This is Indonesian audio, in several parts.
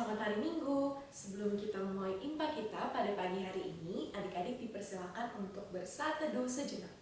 selamat hari Minggu. Sebelum kita memulai impak kita pada pagi hari ini, adik-adik dipersilakan untuk bersaat teduh sejenak.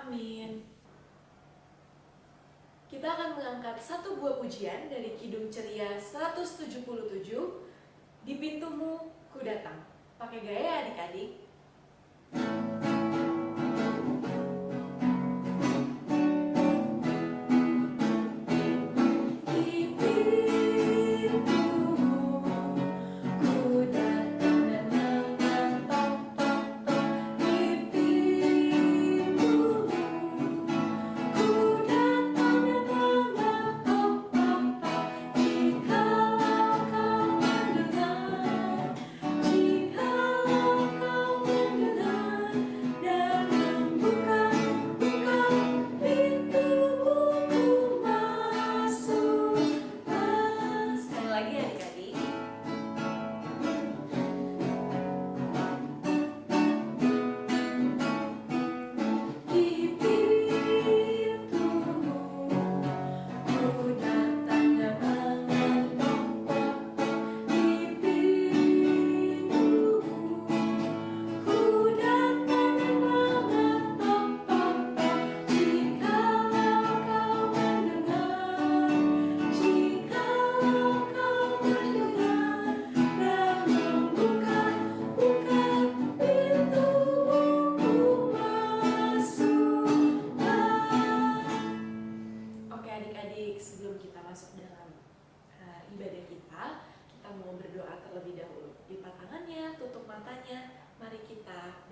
Amin. Kita akan mengangkat satu buah pujian dari Kidung Ceria 177, Di Pintumu Ku Datang. Pakai gaya adik-adik.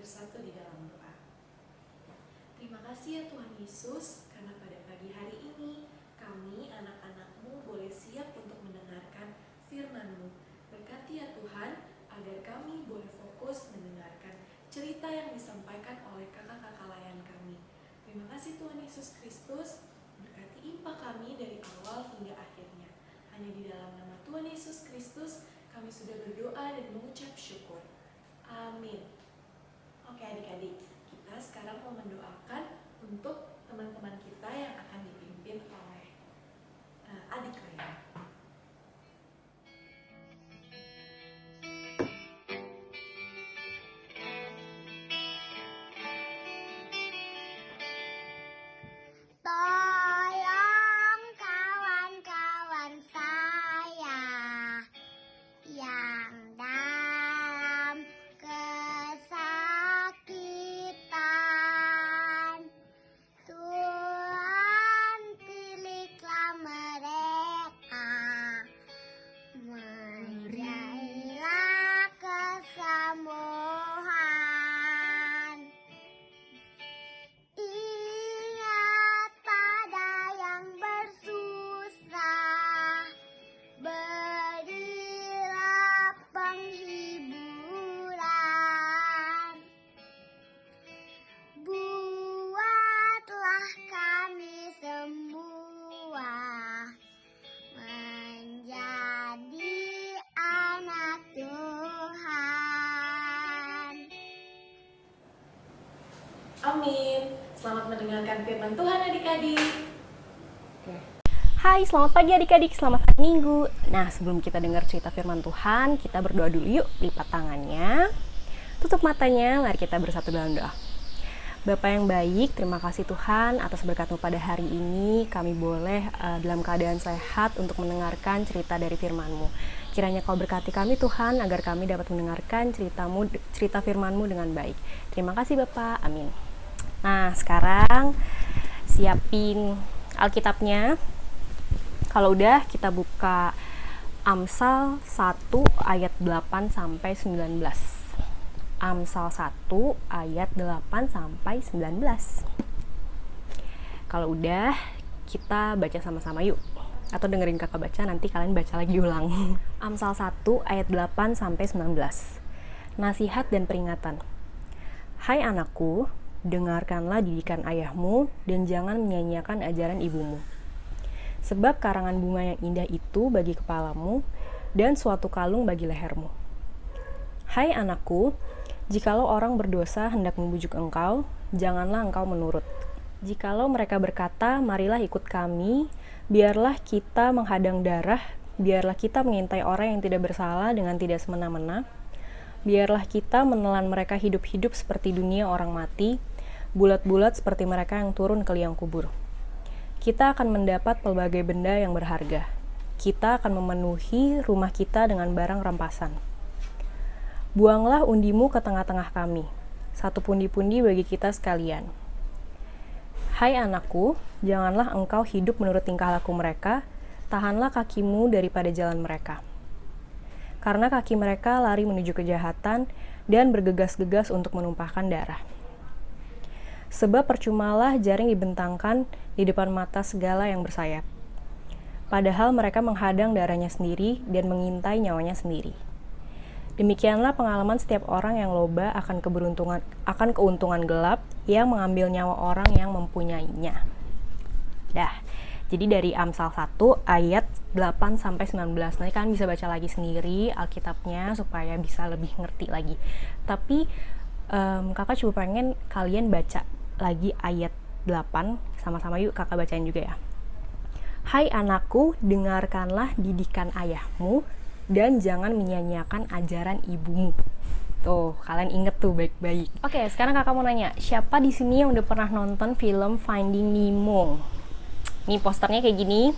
Bersatu di dalam doa. Terima kasih ya Tuhan Yesus, karena pada pagi hari ini kami anak-anak-Mu boleh siap untuk mendengarkan firman-Mu. Berkati ya Tuhan, agar kami boleh fokus mendengarkan cerita yang disampaikan oleh kakak-kakak layan kami. Terima kasih Tuhan Yesus Kristus, berkati impak kami dari awal hingga akhirnya. Hanya di dalam nama Tuhan Yesus Kristus kami sudah berdoa dan mengucap syukur. Amin. Oke adik-adik, kita sekarang mau mendoakan untuk teman-teman kita yang akan dipimpin oleh adik Raya. Tolong kawan-kawan saya yang dalam kesakitan, Tuhan pilihlah mereka, menjadilah kesembuhan. Ingat pada yang bersusah, berilah penghiburan. Buatlah kami semua menjadi anak Tuhan. Amin. Selamat mendengarkan firman Tuhan adik-adik. Hai, selamat pagi adik-adik, selamat hari Minggu. Nah, sebelum kita dengar cerita firman Tuhan, kita berdoa dulu yuk. Lipat tangannya, tutup matanya, mari kita bersatu dalam doa. Bapa yang baik, terima kasih Tuhan atas berkat-Mu pada hari ini. Kami boleh dalam keadaan sehat untuk mendengarkan cerita dari firman-Mu. Kiranya Kau berkati kami Tuhan, agar kami dapat mendengarkan cerita firman-Mu dengan baik. Terima kasih Bapak, amin. Nah, sekarang siapin Alkitabnya. Kalau udah, kita buka Amsal 1 ayat 8 sampai 19. Amsal 1 ayat 8 sampai 19. Kalau udah, kita baca sama-sama yuk. Atau dengerin kakak baca, nanti kalian baca lagi ulang. Amsal 1 ayat 8 sampai 19. Nasihat dan peringatan. Hai anakku, dengarkanlah didikan ayahmu dan jangan menyanyiakan ajaran ibumu. Sebab karangan bunga yang indah itu bagi kepalamu dan suatu kalung bagi lehermu. Hai anakku, jikalau orang berdosa hendak membujuk engkau, janganlah engkau menurut. Jikalau mereka berkata, marilah ikut kami, biarlah kita menghadang darah, biarlah kita mengintai orang yang tidak bersalah dengan tidak semena-mena, biarlah kita menelan mereka hidup-hidup seperti dunia orang mati, bulat-bulat seperti mereka yang turun ke liang kubur. Kita akan mendapat pelbagai benda yang berharga. Kita akan memenuhi rumah kita dengan barang rampasan. Buanglah undimu ke tengah-tengah kami, satu pundi-pundi bagi kita sekalian. Hai anakku, janganlah engkau hidup menurut tingkah laku mereka, tahanlah kakimu daripada jalan mereka. Karena kaki mereka lari menuju kejahatan dan bergegas-gegas untuk menumpahkan darah. Sebab percumalah jaring dibentangkan di depan mata segala yang bersayap. Padahal mereka menghadang darahnya sendiri dan mengintai nyawanya sendiri. Demikianlah pengalaman setiap orang yang loba akan keuntungan gelap yang mengambil nyawa orang yang mempunyainya. Dah, jadi dari Amsal 1 ayat 8 sampai 19. Nanti kalian bisa baca lagi sendiri Alkitabnya supaya bisa lebih ngerti lagi. Tapi kakak coba pengen kalian baca lagi ayat 8 sama-sama yuk, kakak bacain juga ya. Hai anakku, dengarkanlah didikan ayahmu dan jangan menyanyiakan ajaran ibumu. Tuh, kalian inget tuh baik-baik. Oke, sekarang kakak mau nanya, siapa di sini yang udah pernah nonton film Finding Nemo? Nih posternya kayak gini.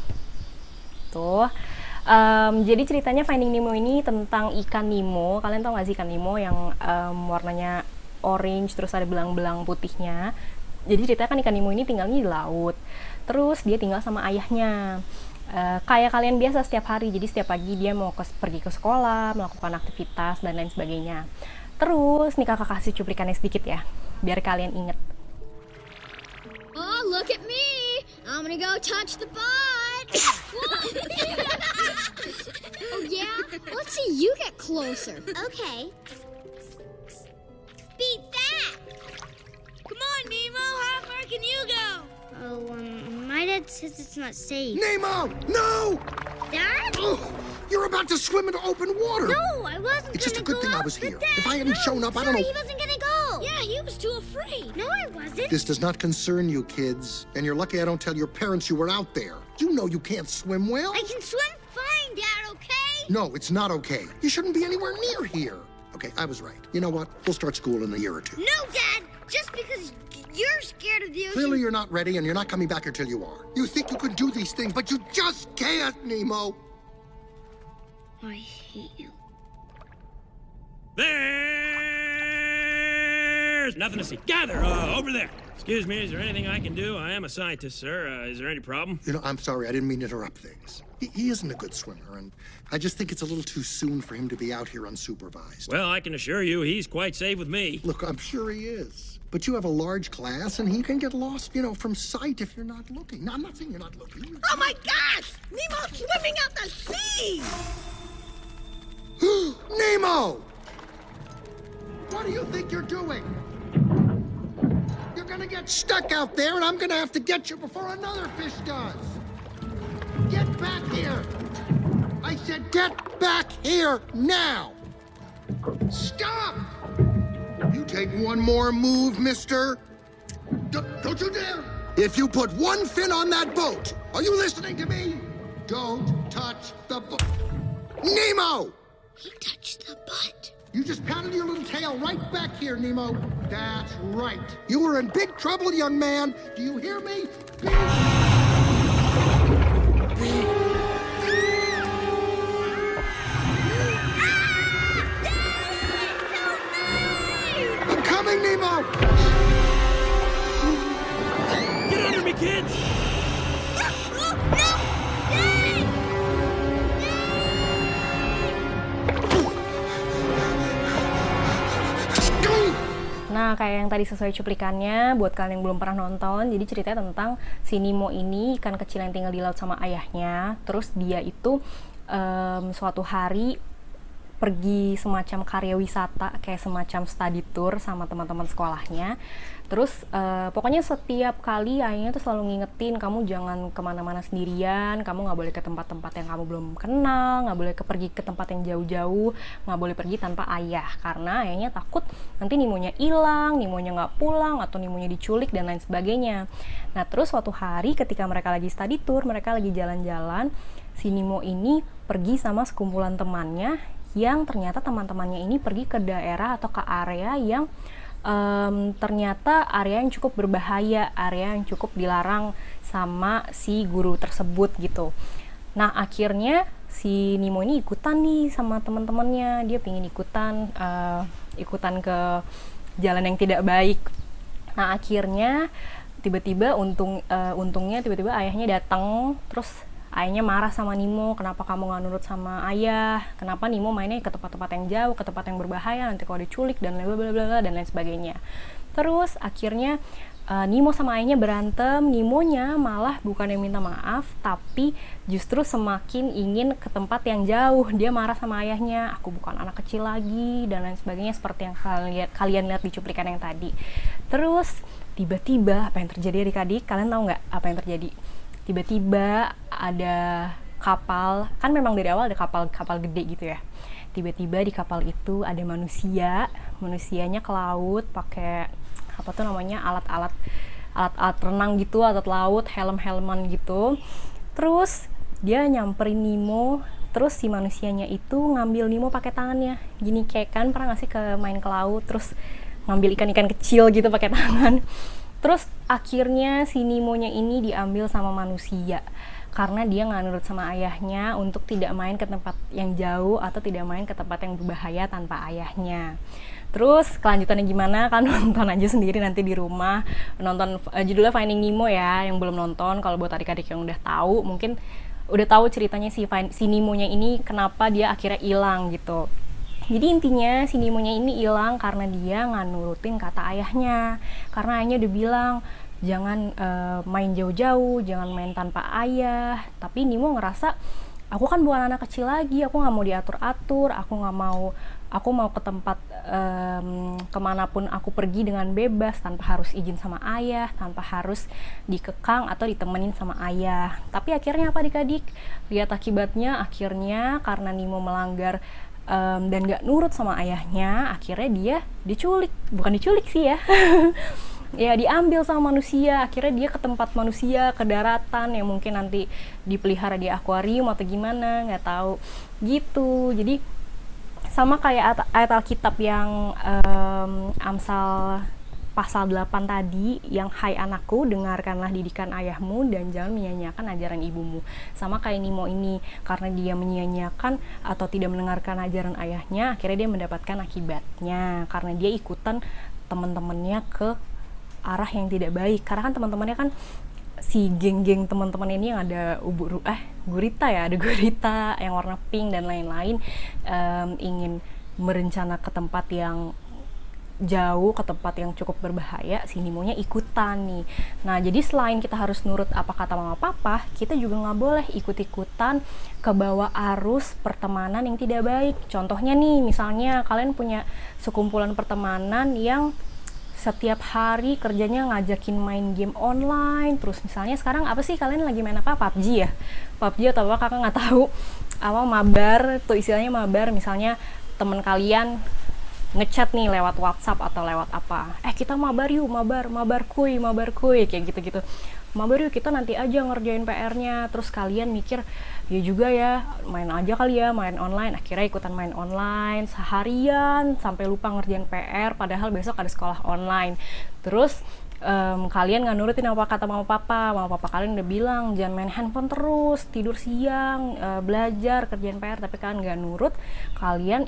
Tuh. Jadi ceritanya Finding Nemo ini tentang ikan Nemo. Kalian tau gak sih ikan Nemo yang warnanya orange terus ada belang-belang putihnya? Jadi ceritanya kan ikan Nemo ini tinggalnya di laut. Terus dia tinggal sama ayahnya. Kayak kalian biasa setiap hari, jadi setiap pagi dia mau pergi ke sekolah, melakukan aktivitas dan lain sebagainya. Terus nih kakak kasih cuplikannya sedikit ya, biar kalian inget. Oh, look at me! I'm gonna go touch the butt! Oh yeah? Let's see you get closer. Okay. Beat that! Come on, Nemo! How far can you go? Oh, my dad says it's not safe. Nemo! No! Dad? Ugh, you're about to swim into open water. No, I wasn't It's just a gonna good thing go I was up, here. but Dad, If I hadn't shown up, I don't sorry, know. he wasn't gonna go. Yeah, he was too afraid. No, I wasn't. This does not concern you, kids. And you're lucky I don't tell your parents you were out there. You know you can't swim well. I can swim fine, Dad, okay? No, it's not okay. You shouldn't be anywhere near here. Okay, I was right. You know what? We'll start school in a year or two. No, Dad! Just because you're scared of the ocean. Clearly you're not ready and you're not coming back here till you are. You think you can do these things, but you just can't, Nemo. I hate you. There's nothing to see. Gather, over there. Excuse me, is there anything I can do? I am a scientist, sir. Is there any problem? You know, I'm sorry, I didn't mean to interrupt things. He isn't a good swimmer, and I just think it's a little too soon for him to be out here unsupervised. Well, I can assure you he's quite safe with me. Look, I'm sure he is. But you have a large class, and he can get lost, from sight if you're not looking. No, I'm not saying you're not looking. Oh my gosh! Nemo's swimming out the sea! Nemo! What do you think you're doing? You're gonna get stuck out there, and I'm gonna have to get you before another fish does. Get back here! I said get back here now! Stop! You take one more move, mister. Don't you dare! If you put one fin on that boat, are you listening to me? Don't touch the boat. Nemo! He touched the butt. You just pounded your little tail right back here, Nemo. That's right. You were in big trouble, young man. Do you hear me? I'm coming, Nemo! Get under me, kids! Nah, kayak yang tadi sesuai cuplikannya, buat kalian yang belum pernah nonton, jadi ceritanya tentang si Nemo ini, ikan kecil yang tinggal di laut sama ayahnya. Terus dia itu suatu hari pergi semacam karya wisata, kayak semacam study tour sama teman-teman sekolahnya. Terus pokoknya setiap kali ayahnya tuh selalu ngingetin, kamu jangan kemana-mana sendirian, kamu nggak boleh ke tempat-tempat yang kamu belum kenal, nggak boleh pergi ke tempat yang jauh-jauh, nggak boleh pergi tanpa ayah, karena ayahnya takut nanti Nemonya hilang, Nemonya nggak pulang, atau Nemonya diculik dan lain sebagainya. Nah terus suatu hari ketika mereka lagi study tour, mereka lagi jalan-jalan, si Nemo ini pergi sama sekumpulan temannya, yang ternyata teman-temannya ini pergi ke daerah atau ke area yang ternyata area yang cukup berbahaya, area yang cukup dilarang sama si guru tersebut gitu. Nah akhirnya si Nemo ini ikutan nih sama teman-temannya, dia pengen ikutan ke jalan yang tidak baik. Nah akhirnya tiba-tiba untungnya tiba-tiba ayahnya datang, terus ayahnya marah sama Nemo, kenapa kamu gak nurut sama ayah, kenapa Nemo mainnya ke tempat-tempat yang jauh, ke tempat yang berbahaya, nanti kalau diculik dan blablabla dan lain sebagainya. Terus akhirnya Nemo sama ayahnya berantem, Nemonya malah bukan yang minta maaf, tapi justru semakin ingin ke tempat yang jauh. Dia marah sama ayahnya, aku bukan anak kecil lagi, dan lain sebagainya, seperti yang kalian lihat di cuplikan yang tadi. Terus tiba-tiba apa yang terjadi adik-adik? Kalian tahu nggak apa yang terjadi? Tiba-tiba ada kapal, kan memang dari awal ada kapal gede gitu ya. Tiba-tiba di kapal itu ada manusianya ke laut pakai apa tuh namanya, alat-alat renang gitu, alat laut, helm-helman gitu. Terus dia nyamperin Nemo, terus si manusianya itu ngambil Nemo pakai tangannya. Gini, kayak kan pernah nggak sih main ke laut terus ngambil ikan-ikan kecil gitu pakai tangan. Terus akhirnya si Nemonya ini diambil sama manusia karena dia nggak nurut sama ayahnya untuk tidak main ke tempat yang jauh atau tidak main ke tempat yang berbahaya tanpa ayahnya. Terus kelanjutannya gimana, kan nonton aja sendiri nanti di rumah. Nonton judulnya Finding Nemo ya, yang belum nonton. Kalau buat adik-adik yang udah tahu, mungkin udah tahu ceritanya si Nemonya ini kenapa dia akhirnya hilang gitu. Jadi intinya si Nemonya ini hilang karena dia nggak nurutin kata ayahnya. Karena ayahnya udah bilang jangan main jauh-jauh, jangan main tanpa ayah. Tapi Nemo ngerasa, aku kan bukan anak kecil lagi, aku nggak mau diatur-atur, aku mau ke tempat kemanapun aku pergi dengan bebas tanpa harus izin sama ayah, tanpa harus dikekang atau ditemenin sama ayah. Tapi akhirnya apa adik-adik? Lihat akibatnya, akhirnya karena Nemo melanggar dan gak nurut sama ayahnya, akhirnya dia bukan diculik sih ya ya diambil sama manusia. Akhirnya dia ke tempat manusia, ke daratan yang mungkin nanti dipelihara di akuarium atau gimana, nggak tahu gitu. Jadi sama kayak ayat Alkitab yang Amsal pasal 8 tadi, yang hai anakku, dengarkanlah didikan ayahmu dan jangan menyia-nyiakan ajaran ibumu. Sama kayak Nemo ini, karena dia menyia-nyiakan atau tidak mendengarkan ajaran ayahnya, akhirnya dia mendapatkan akibatnya karena dia ikutan teman-temannya ke arah yang tidak baik. Karena kan teman-temannya kan si geng-geng teman-teman ini yang ada gurita ya, ada gurita yang warna pink dan lain-lain, ingin merencana ke tempat yang jauh, ke tempat yang cukup berbahaya. Si Nemonya ikutan nih. Nah jadi selain kita harus nurut apa kata mama papa, kita juga nggak boleh ikut-ikutan ke bawah arus pertemanan yang tidak baik. Contohnya nih, misalnya kalian punya sekumpulan pertemanan yang setiap hari kerjanya ngajakin main game online. Terus misalnya sekarang apa sih, kalian lagi main apa? PUBG ya? PUBG atau apa, kakak nggak tahu. Mabar tuh istilahnya, mabar. Misalnya teman kalian ngechat nih lewat WhatsApp atau lewat apa, kita mabar yuk, mabar kuy kayak gitu-gitu. Mabar yuk, kita nanti aja ngerjain PR-nya. Terus kalian mikir, ya juga ya, main aja kali ya, main online. Akhirnya ikutan main online seharian sampai lupa ngerjain PR, padahal besok ada sekolah online. Terus kalian nggak nurutin apa kata mama papa kalian udah bilang jangan main handphone terus, tidur siang, belajar, kerjain PR, tapi kalian nggak nurut, kalian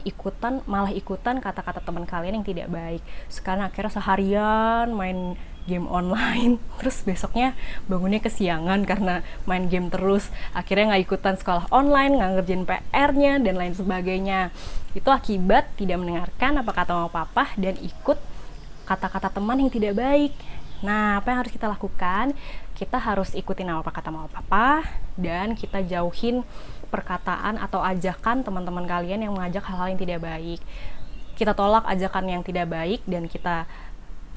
malah ikutan kata-kata teman kalian yang tidak baik. Sekarang akhirnya seharian main game online, terus besoknya bangunnya kesiangan karena main game terus, akhirnya nggak ikutan sekolah online, nggak ngerjain PR-nya dan lain sebagainya. Itu akibat tidak mendengarkan apa kata mama papa dan ikut kata-kata teman yang tidak baik. Nah, apa yang harus kita lakukan? Kita harus ikutin apa kata mama papa, dan kita jauhin perkataan atau ajakan teman-teman kalian yang mengajak hal-hal yang tidak baik. Kita tolak ajakan yang tidak baik dan kita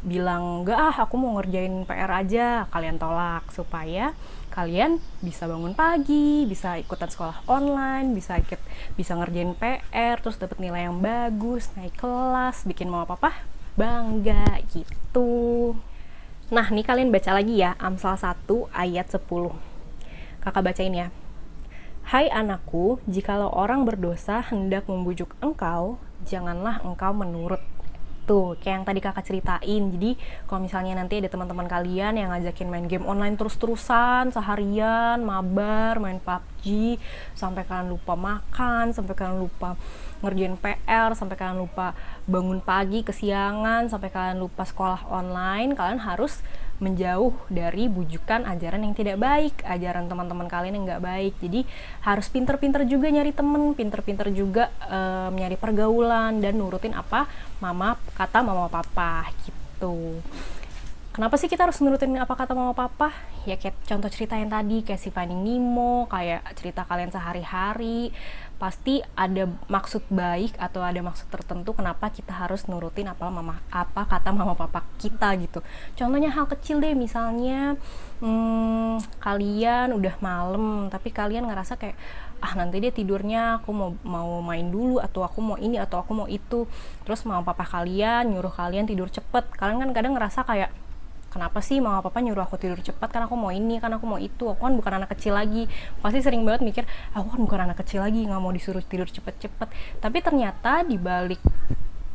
bilang, enggak aku mau ngerjain PR aja. Kalian tolak supaya kalian bisa bangun pagi, bisa ikutan sekolah online, bisa ngerjain PR, terus dapat nilai yang bagus, naik kelas, bikin mama papa bangga gitu. Nah, nih kalian baca lagi ya, Amsal 1 ayat 10. Kakak bacain ya. Hai anakku, jikalau orang berdosa hendak membujuk engkau, janganlah engkau menurut. Tuh, kayak yang tadi kakak ceritain. Jadi, kalau misalnya nanti ada teman-teman kalian yang ngajakin main game online terus-terusan, seharian, mabar, main PUBG, sampai kalian lupa makan, sampai kalian lupa ngerjain PR, sampai kalian lupa bangun pagi kesiangan, sampai kalian lupa sekolah online, kalian harus menjauh dari bujukan ajaran yang tidak baik, ajaran teman-teman kalian yang nggak baik. Jadi harus pinter-pinter juga nyari temen, pinter-pinter juga nyari pergaulan, dan nurutin apa kata mama papa gitu. Kenapa sih kita harus nurutin apa kata mama papa? Ya kayak contoh cerita yang tadi, kayak si Finding Nemo, kayak cerita kalian sehari-hari, pasti ada maksud baik atau ada maksud tertentu kenapa kita harus nurutin apa kata mama papa kita gitu. Contohnya hal kecil deh, misalnya kalian udah malam tapi kalian ngerasa kayak nanti dia tidurnya, aku mau main dulu, atau aku mau ini, atau aku mau itu, terus mama papa kalian nyuruh kalian tidur cepet. Kalian kan kadang ngerasa kayak, kenapa sih mama papa nyuruh aku tidur cepat, kan aku mau ini, kan aku mau itu, aku kan bukan anak kecil lagi. Pasti sering banget mikir, aku kan bukan anak kecil lagi, nggak mau disuruh tidur cepet-cepet. Tapi ternyata dibalik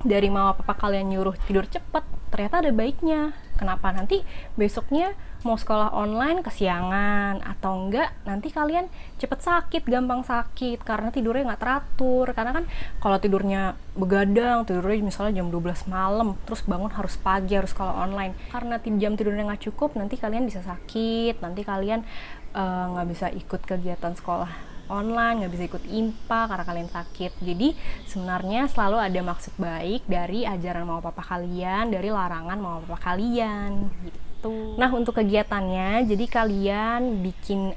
dari mama papa kalian nyuruh tidur cepet, ternyata ada baiknya. Kenapa? Nanti besoknya mau sekolah online kesiangan, atau enggak nanti kalian cepet sakit, gampang sakit karena tidurnya nggak teratur. Karena kan kalau tidurnya begadang, tidurnya misalnya jam 12 malam, terus bangun harus pagi, harus sekolah online, karena jam tidurnya nggak cukup, nanti kalian bisa sakit, nanti kalian nggak bisa ikut kegiatan sekolah online, nggak bisa ikut IMPA karena kalian sakit. Jadi sebenarnya selalu ada maksud baik dari ajaran mama papa kalian, dari larangan mama papa kalian gitu. Nah, untuk kegiatannya, jadi kalian bikin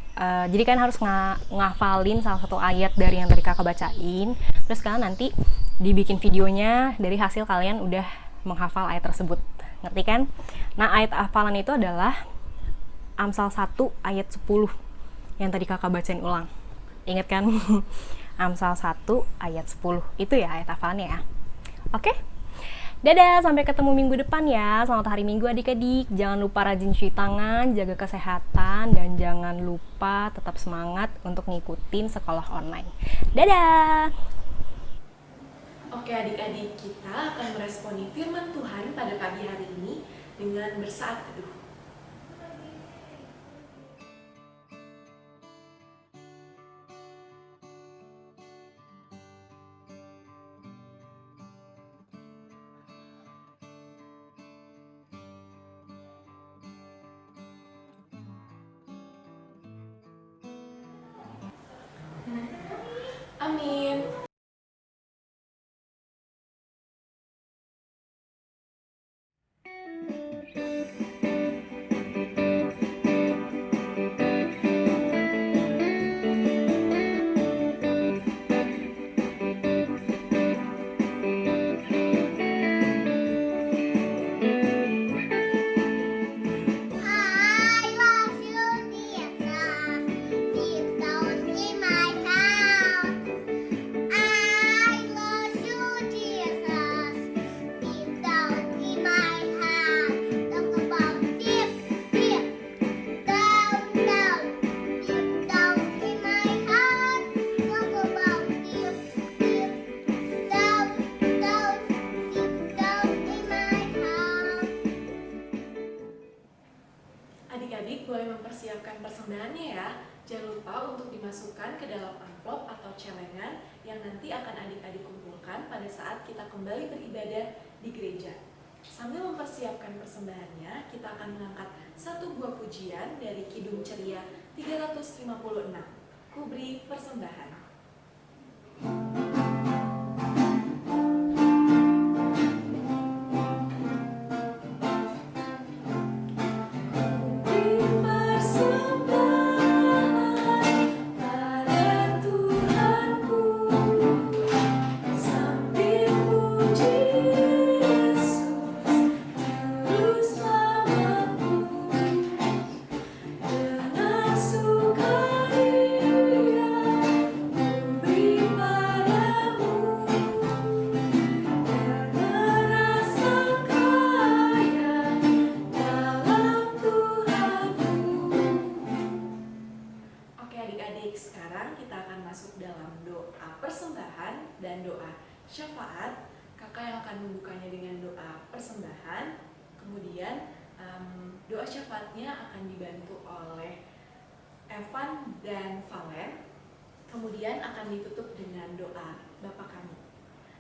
jadi kalian harus ngafalin salah satu ayat dari yang tadi kakak bacain, terus kalian nanti dibikin videonya dari hasil kalian udah menghafal ayat tersebut. Ngerti kan? Nah, ayat hafalan itu adalah Amsal 1 ayat 10 yang tadi kakak bacain ulang. Ingat kan? Amsal 1 ayat 10. Itu ya ayat hafalannya ya. Oke? Dadah, sampai ketemu minggu depan ya. Selamat hari Minggu adik-adik. Jangan lupa rajin cuci tangan, jaga kesehatan, dan jangan lupa tetap semangat untuk ngikutin sekolah online. Dadah! Oke adik-adik, kita akan meresponi firman Tuhan pada pagi hari ini dengan bersaat teduh. Amin. I love you, Jesus, deep down in my heart. I love you, Jesus, deep down in my heart. Talk about deep, deep down, down, deep down in my heart. Talk about deep, deep down, down, deep down in my heart. Adik-adik boleh mempersiapkan persembahannya ya. Jangan lupa untuk dimasukkan ke dalam amplop atau celengan yang nanti akan adik-adik kumpulkan pada saat kita kembali beribadah di gereja. Sambil mempersiapkan persembahannya, kita akan mengangkat satu buah pujian dari Kidung Ceria 356. Ku beri persembahan. doa persembahan dan doa syafaat. Kakak yang akan membukanya dengan doa persembahan, kemudian doa syafaatnya akan dibantu oleh Evan dan Valen, kemudian akan ditutup dengan doa Bapa kami.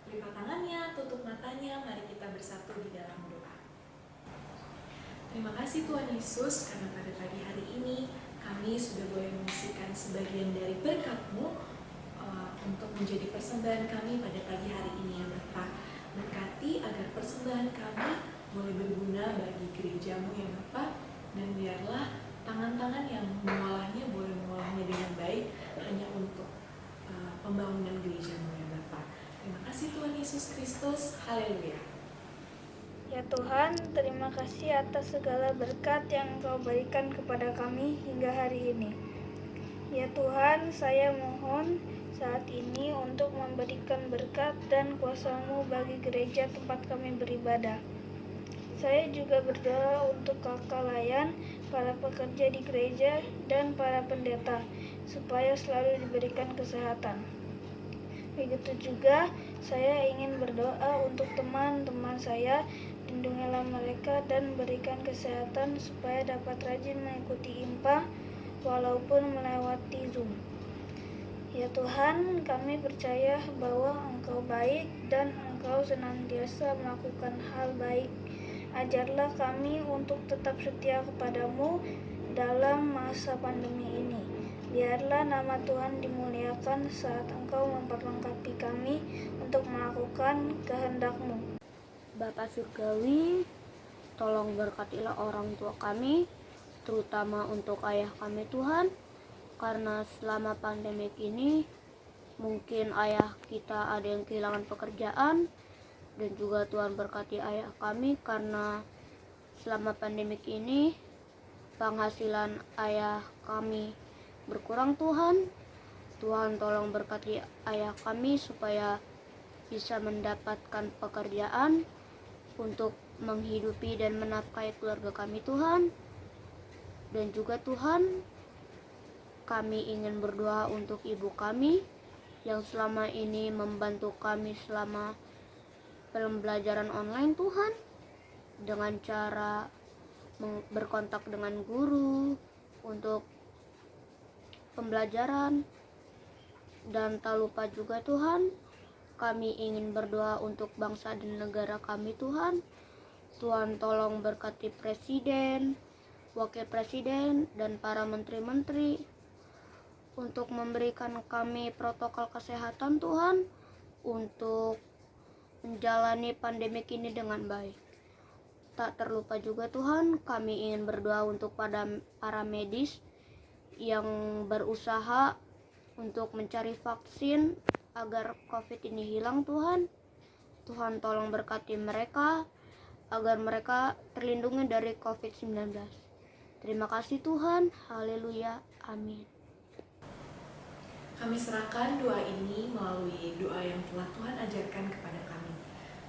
Lipat tangannya, tutup matanya, mari kita bersatu di dalam doa. Terima kasih Tuhan Yesus, karena pada pagi hari ini kami sudah boleh mengisikan sebagian dari berkat-Mu untuk menjadi persembahan kami pada pagi hari ini ya Bapa. Berkati agar persembahan kami boleh berguna bagi gereja-Mu ya Bapa, dan biarlah tangan-tangan yang mengolahnya boleh mengolahnya dengan baik hanya untuk pembangunan gereja-Mu ya Bapa. Terima kasih Tuhan Yesus Kristus, haleluya. Ya Tuhan, terima kasih atas segala berkat yang Engkau berikan kepada kami hingga hari ini. Ya Tuhan, saya mohon saat ini untuk memberikan berkat dan kuasa-Mu bagi gereja tempat kami beribadah. Saya juga berdoa untuk kakak layan, para pekerja di gereja, dan para pendeta, supaya selalu diberikan kesehatan. Begitu juga, saya ingin berdoa untuk teman-teman saya, lindungilah mereka dan berikan kesehatan supaya dapat rajin mengikuti IMPA walaupun melewati Zoom. Ya Tuhan, kami percaya bahwa Engkau baik dan Engkau senantiasa melakukan hal baik. Ajarlah kami untuk tetap setia kepadamu dalam masa pandemi ini. Biarlah nama Tuhan dimuliakan saat Engkau memperlengkapi kami untuk melakukan kehendak-Mu. Bapa Surgawi, tolong berkatilah orang tua kami, terutama untuk ayah kami Tuhan, karena selama pandemik ini mungkin ayah kita ada yang kehilangan pekerjaan, dan juga Tuhan berkati ayah kami karena selama pandemik ini penghasilan ayah kami berkurang Tuhan. Tuhan tolong berkati ayah kami supaya bisa mendapatkan pekerjaan untuk menghidupi dan menafkahi keluarga kami Tuhan. Dan juga Tuhan, kami ingin berdoa untuk ibu kami yang selama ini membantu kami selama pembelajaran online Tuhan, dengan cara berkontak dengan guru untuk pembelajaran. Dan tak lupa juga Tuhan, kami ingin berdoa untuk bangsa dan negara kami Tuhan. Tuhan tolong berkati presiden, wakil presiden, dan para menteri-menteri untuk memberikan kami protokol kesehatan Tuhan untuk menjalani pandemik ini dengan baik. Tak terlupa juga Tuhan, kami ingin berdoa untuk para medis yang berusaha untuk mencari vaksin agar COVID ini hilang Tuhan. Tuhan tolong berkati mereka agar mereka terlindungi dari COVID-19. Terima kasih Tuhan, haleluya, amin. Kami serahkan doa ini melalui doa yang telah Tuhan ajarkan kepada kami.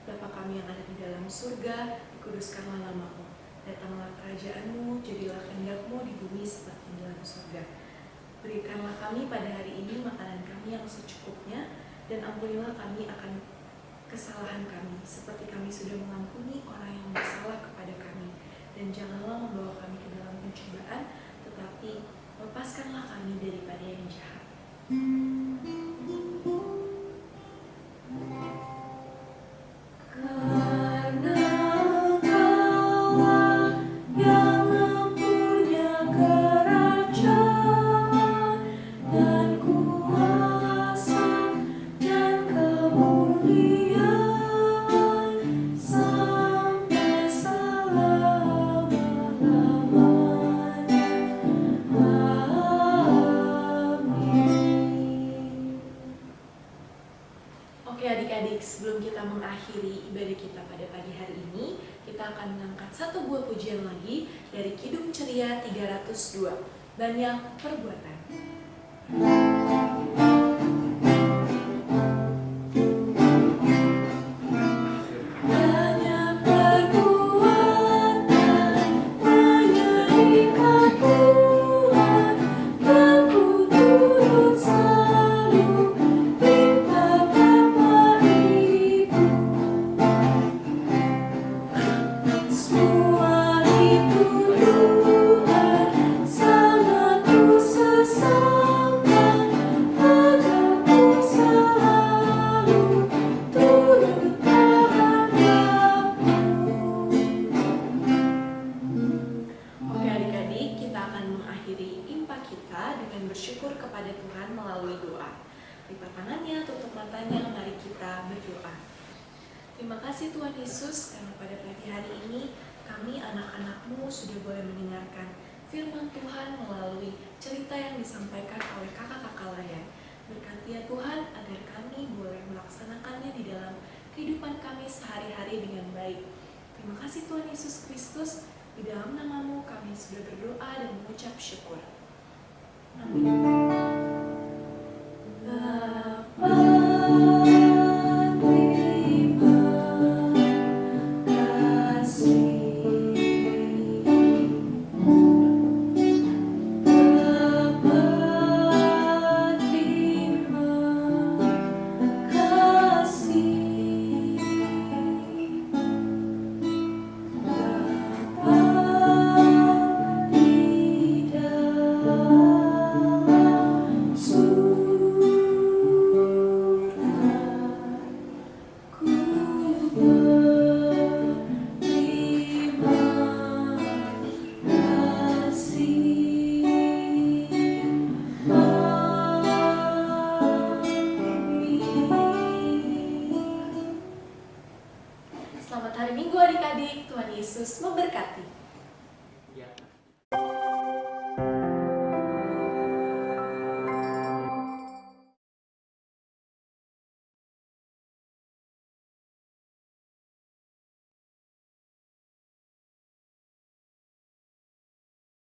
Bapa kami yang ada di dalam surga, dikuduskanlah nama-Mu. Datanglah kerajaan-Mu, jadilah kehendak-Mu di bumi seperti di dalam surga. Berikanlah kami pada hari ini makanan kami yang secukupnya, dan ampunilah kami akan kesalahan kami, seperti kami sudah mengampuni orang yang bersalah kepada kami. Dan janganlah membawa kami ke dalam pencobaan, tetapi lepaskanlah kami daripada yang jahat. Oke adik-adik, sebelum kita mengakhiri ibadah kita pada pagi hari ini, kita akan mengangkat satu buah pujian lagi dari Kidung Ceria 302, Banyak Perbuatan. Tuhan, aku turut selalu turut berharapmu. Oke adik-adik, kita akan mengakhiri impak kita dengan bersyukur kepada Tuhan melalui doa. Lipat tangannya, tutup matanya, mari kita berdoa. Terima kasih Tuhan Yesus, karena pada pagi hari ini kami anak-anak-Mu sudah boleh mendengarkan firman Tuhan melalui cerita yang disampaikan oleh kakak-kakak layan. Berkati ya Tuhan, agar kami boleh melaksanakannya di dalam kehidupan kami sehari-hari dengan baik. Terima kasih Tuhan Yesus Kristus, di dalam nama-Mu kami sudah berdoa dan mengucap syukur. Amin. Bapa, terima kasih. Bapa, terima kasih. Bapa di dalam surga, ku berterima kasih. Amin. Selamat hari Minggu adik-adik, Tuhan Yesus memberkati. Ya.